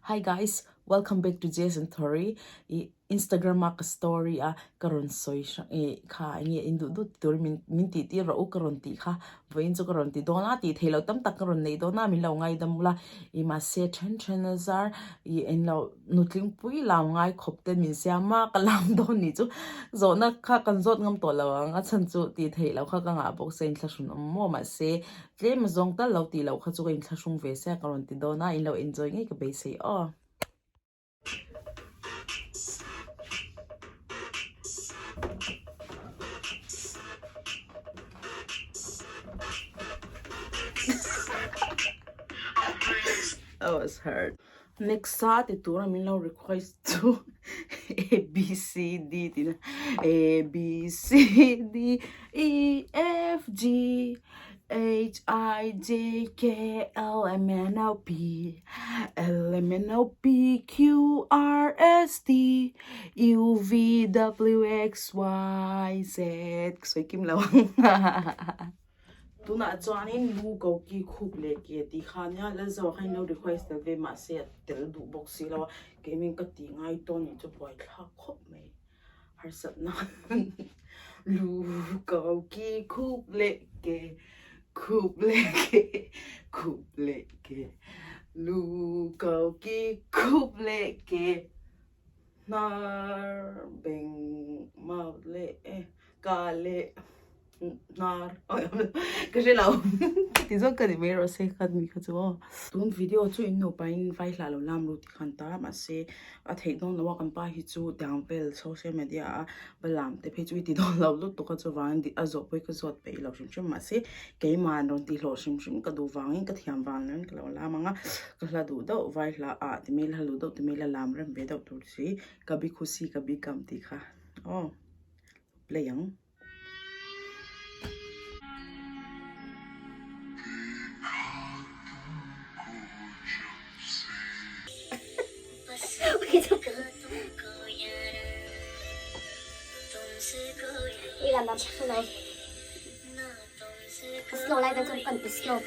Hi guys, welcome back to Jason Tori. Instagram ka story karon soy kha ngi indu du tur min ti ti ro karon ti kha voin chu karon ti dona ti thelo tam tak karon nei dona min lo ngai dam la ma se chen azar en lo nutling pui la ngai khop te min sia ma ka lam don ni chu zo na kha kan zot ngam to la nga chan chu ti thelo kha ka nga bok sen thla shun mo ma se tle ma zong ta lo ti lo kha chu in thla shung ve se karon ti dona in lo enjoy ngai ka be se That was hard. Next Saturday, I mean, request to A B C D A B C D E F G H I J K L M N O P L M N O P Q R S T U V W X Y Z. So Kim Lawang. Tuna chuanin lu go ki khuk le ke ti khania la zo khain no request ve ma se tel du box si lo gaming ka ti ngai to ni chu poi kha khop me har sat na lu go ki khuk le ke lu go ki khuk le ke nar beng ma le ka le nar kasi lao thì rất cần về rồi sẽ cần mình không tuần video chú in nộp bài vài là làm luôn thì khán ta mà sẽ thấy nó nó còn bài chú down về social media và làm để phải chú ý đó lâu lúc tôi có chú vàng đi à rồi cái giọt bay lâu xem mà sẽ cái mà nó đi lâu xem cái đồ vàng cái thiam vàng nên cái lâu làm mà cái là đồ đâu vài là thì mình là đồ đâu thì mình là làm rồi về đâu tôi sẽ cái bị khushi cái bị cảm thì khá play yang ये गाना अच्छा नहीं slow lại cái phần slow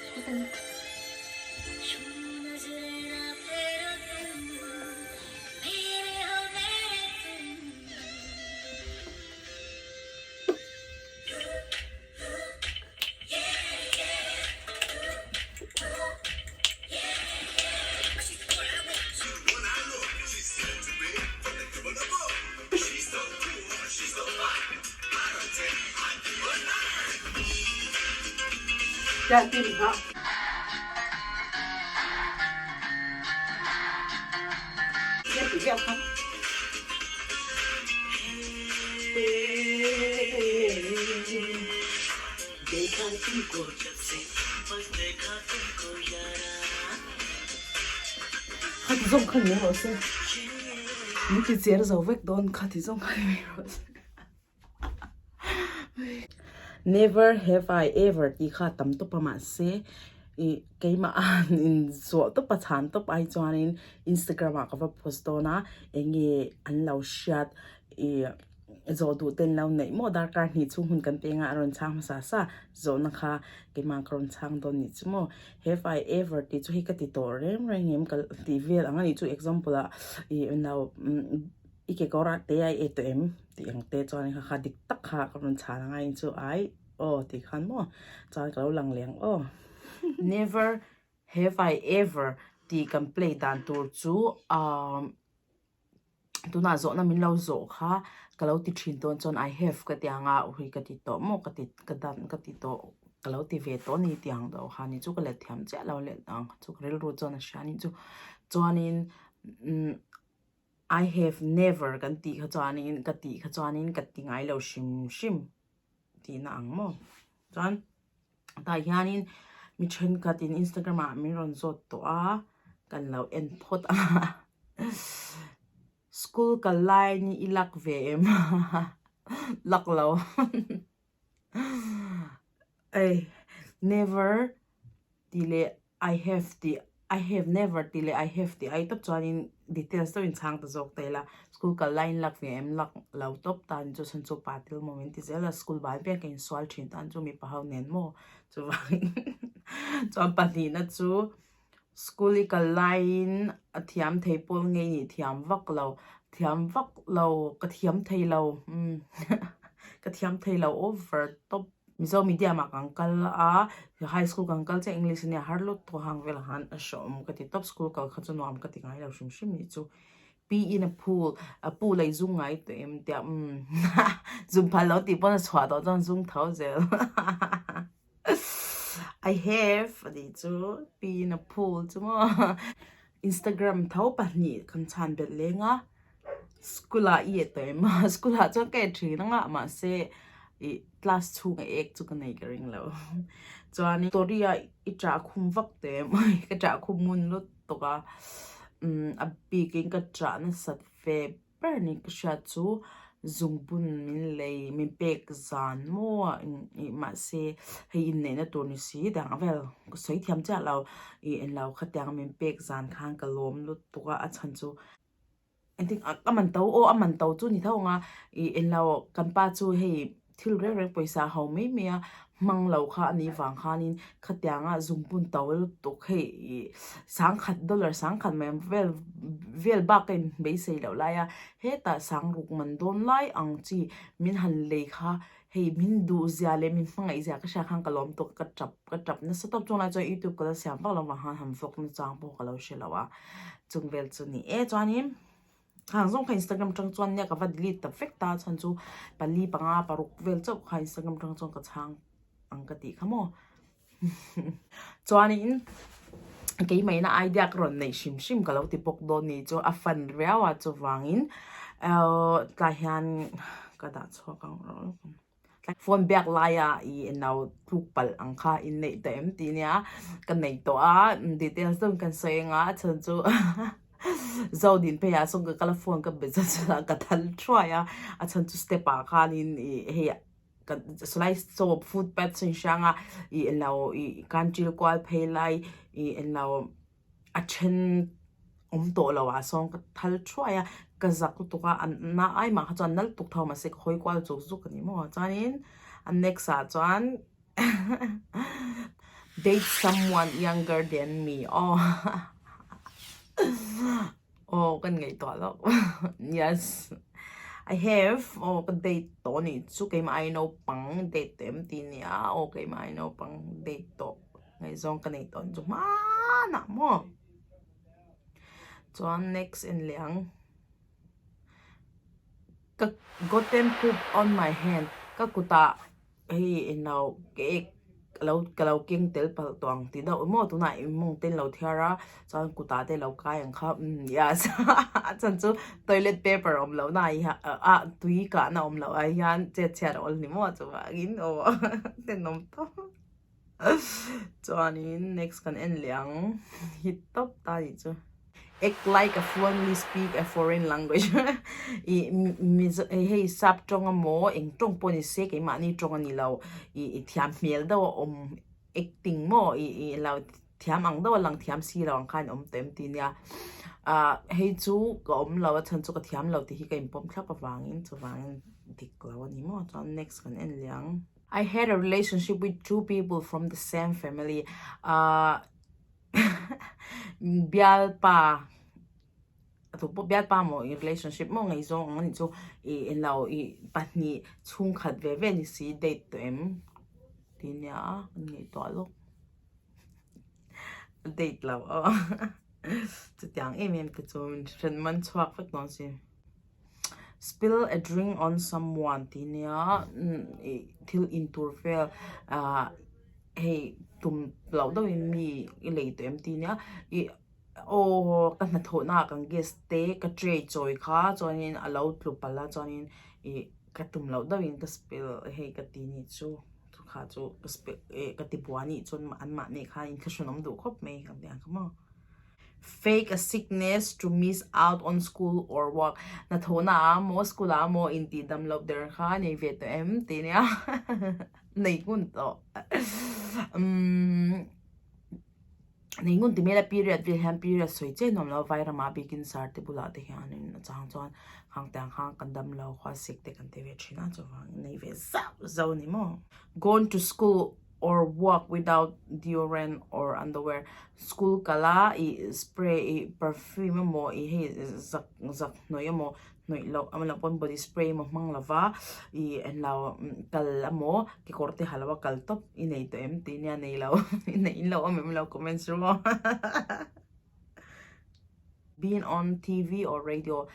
ra tìm hả biết tự biết không देखा तुमको जब से बस देखा तुमको यारा khát giống khát nhiều rồi xem những cái gì đó vết đòn khát giống khát nhiều rồi never have I ever đi khát tắm top mà se cái mà in số top chán top ai cho nên Instagram à các post đó na anh ấy anh lau shot zo du ten lau nei mo dar kar ni chung hun kan penga ron chang sa sa zo na kha ke ma kron chang don ni chumo have I ever ti chu hi ka ti tor rem ngem kal ti vel anga ni chu example a now ike kora te ai atm ti ang te chuan kha dik tak kha kron chana ngai chu ai ti khan mo chuan ka lo lang leng never have I ever ti kan play dan tur chu tu na zo na min lo zo kha kalau ti thin ton chon I have ka tianga hui ka ti to mo ka ti ka dan ka ti to kalau ti ve to ni tiang do ha ni chu ka le thiam cha lo le dang chu rel ro chon a sha ni chu chuanin I have never kan ti kha chuanin ka ti kha chuanin ka ti ngai lo shim ti na ang mo chuan ta hianin mi then ka tin Instagram a mi ron zot to a kan lo en phot a school ka line ilak vem laklo ay never delay I have never delay I have the I top chuanin details to in chang ta jok tela school ka line lak vem lak lo top tan chu san chu patil moment is ela school ba pe ken swal thin tan chu mi pa haw nen mo chu chuan pani na chu school ka line thiam thei pol nge ni thiam vak lo ka thiam thei lo ka thiam thei lo over top mizo media ma kangkal a high school kangkal che english ne harlo to hang vel han a shom ka ti top school ka kha chu nom ka ti ngai lo shim shim ni chu be in a pool lai zung ngai to em tia zum phalo ti pon chwa do jong zung thau zel I have di chu be in a pool chu mo Instagram thau pa ni kan chan bet lenga skula i to em skula cho ke thri na nga ma se i class 2 nga ek chu kan nei ka ring lo chuan toria i tra khum vak te mai ka tra khum mun lo to ka a big in ka tra na sat fe per ni ka sha chu zungbun min lei min pek zan mo i ma se hei in nei na tur ni si dang vel ko soi thiam cha lo i en lo khatyang min pek zan khang ka lom lu to ka a chan chu I think aman tau chu ni thau nga i en lo kan pa chu hei thil re paisa ho me me mang lo kha ani wang khanin khatyanga zungbun tawel to khe sang khat dollar sang khat mem vel bakin be sei lo la ya he ta sang ruk man don lai ang chi min han le kha hei min du zia le min mangai zia ka sha khang kalom to ka trap na satop chona cho youtube ka siam pa lo ma han vok ni chang po ka lo shelawa chung vel chu ni e chanin hàng zong ka Instagram trang chuan nya ka va delete ta fek ta chan chu pali panga paruk vel chau ka Instagram trang chuan ka chang ang ka ti khamo chuan in ke mai na idea kron nei shim ka lo ti pok do ni chu a fan rewa chu wangin ta hian ka da chho kang ro phone back laya I now thuk pal ang kha in nei ta em ti nya kan nei to a details dong kan sei nga chan chu zau din pe ya song ka kala phone ka beza cha ka thal try a chan chu step a khan in he ka slice so food pet sin shanga I now I kan chil kwal phe lai I now a chen to lo wa song ka thal try ka zak tu ka na ai ma chan nal tuk thau ma se khoi kwal chu zu ka ni mo chanin an next a chan date someone younger than me oh kan ngai to lo yes I have kan date to ni chu kai ma I know pang date tem ti ni kai ma I know pang date to ngai zong kan nei ton chu ma na mo chuan next in liang ka gotten poop on my hand ka kuta hei in now ke kalau king tel pal tuang ti da mo tu na mong ten lo thiara chan kuta te lo kai ang kha yes chan chu toilet paper om lo na a tui ka na om lo ai han che che ol ni mo chu wa gin ten nom to chuan in next kan en liang hit top ta ni chu act like a fluently speak a foreign language hey sap chonga mo eng tong poni se ke ma ni chonga ni lo I thiam mel do acting mo lo thiam ang do lang thiam si lo ang khan tem ti nya hey chu ko lo chan chu ka thiam lo ti hi ka impom thla pa wangin chu wangin dik lo ni mo chuan next kan en liang I had a relationship with 2 people from the same family bial pa mo in relationship mo ngai zong ani chu in lau patni chung khat ve ni si date to em tinya ngai to lo date lau chu tiang em ke chu chen man chuak fek non si spill a drink on someone tinya till into fail hey tum lau do mi lei to em tinya kan na tho na kan guest te ka tre choi kha chonin alo tlu pala chonin ka tum lo dawin ka spill hei ka ti ni chu kha chu ka spill ka ti buani chon an ma ne kha in khashunom du khop me kan dia kama fake a sickness to miss out on school or work na tho na mo school mo in ti dam lob der kha nei ve to em ti nya nei kun to nei ngun ti mela period vil ham period soi che nom lo vai rama begin sar te bula te hian in chang chuan khang tang khang kan dam lo khwa sik te kan te ve thina chu wang nei ve zau ni mo gone to school or walk without deodorant or underwear. School kala I spray I perfume mo I he zak noy mo noi lo amala pon body spray mo mang lava I en law kal mo ki korte halawa kal top inay to empty niya nay law inay law am law comments mo. Being on TV or radio,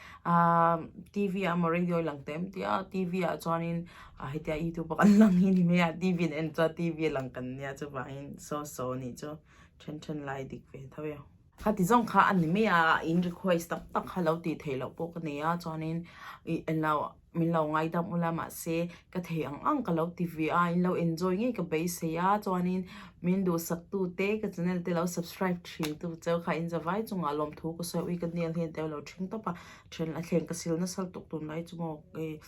TV am radio lang tem tia TV chuanin hitia YouTube kan lang hin me TV en cha TV lang kan nia chu bain so ni chu chen lai dik ve thawe khati zong kha an me in request tak halo ti thelo po kan nia chuanin en law min lo ngai dam ulama se ka the ang ka lo TV in lo enjoy ngi ka base se ya chuanin min do sak tu te ka channel te lo subscribe thil tu chau kha in zawai chunga lom thu ko so wi ka nel hen te lo thing to pa chen a thleng ka sil na sal tuk tu nai chumo e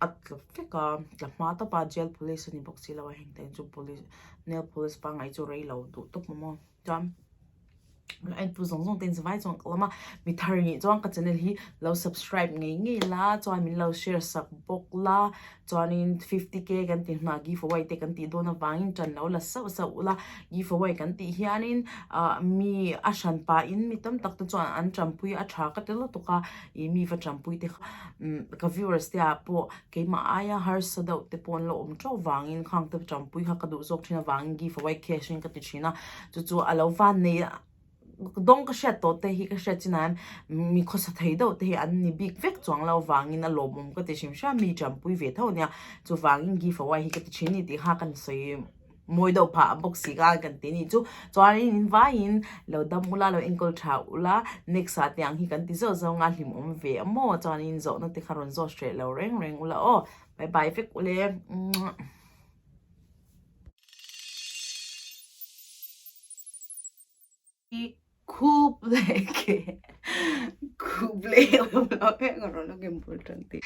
at fe ka la ma to pa jail police ni box la wa heng te chu police nail police pa ngai chu rei lo tu tok mo jam anh tu zong zong tên vai zong lama mi thari ni zong ka channel hi lo subscribe ngai la chuan min lo share sak bok la chuan in 50k kan ti na giveaway te kan ti do na wangin chan lo la sa la giveaway kan ti hianin mi ashan pa in mi tam tak tu chuan an champui a tha ka te lo to ka I mi va champui te ka viewers te a po ke ma aya har sa do te pon lo tro wangin khang te champui ha ka du zok thina wangin giveaway cashin ka ti china chu alo van nei dong ka shet to te hi ka shet chinan mi kho sa thei do te an ni big vek chuang lo wangin a lobum ka te shim sha mi champui ve tho nia chu wangin giveaway hi ka ti chini ti ha kan sei moi do pha boxi ga kan ti ni chu chuan in vain lo dam ula lo ankle tha ula next at yang hi kan ti zo zo nga hlim ve mo chuan in zo na ti kharon zo straight lo reng ula o bye bye fek ule Kuble lo que importante.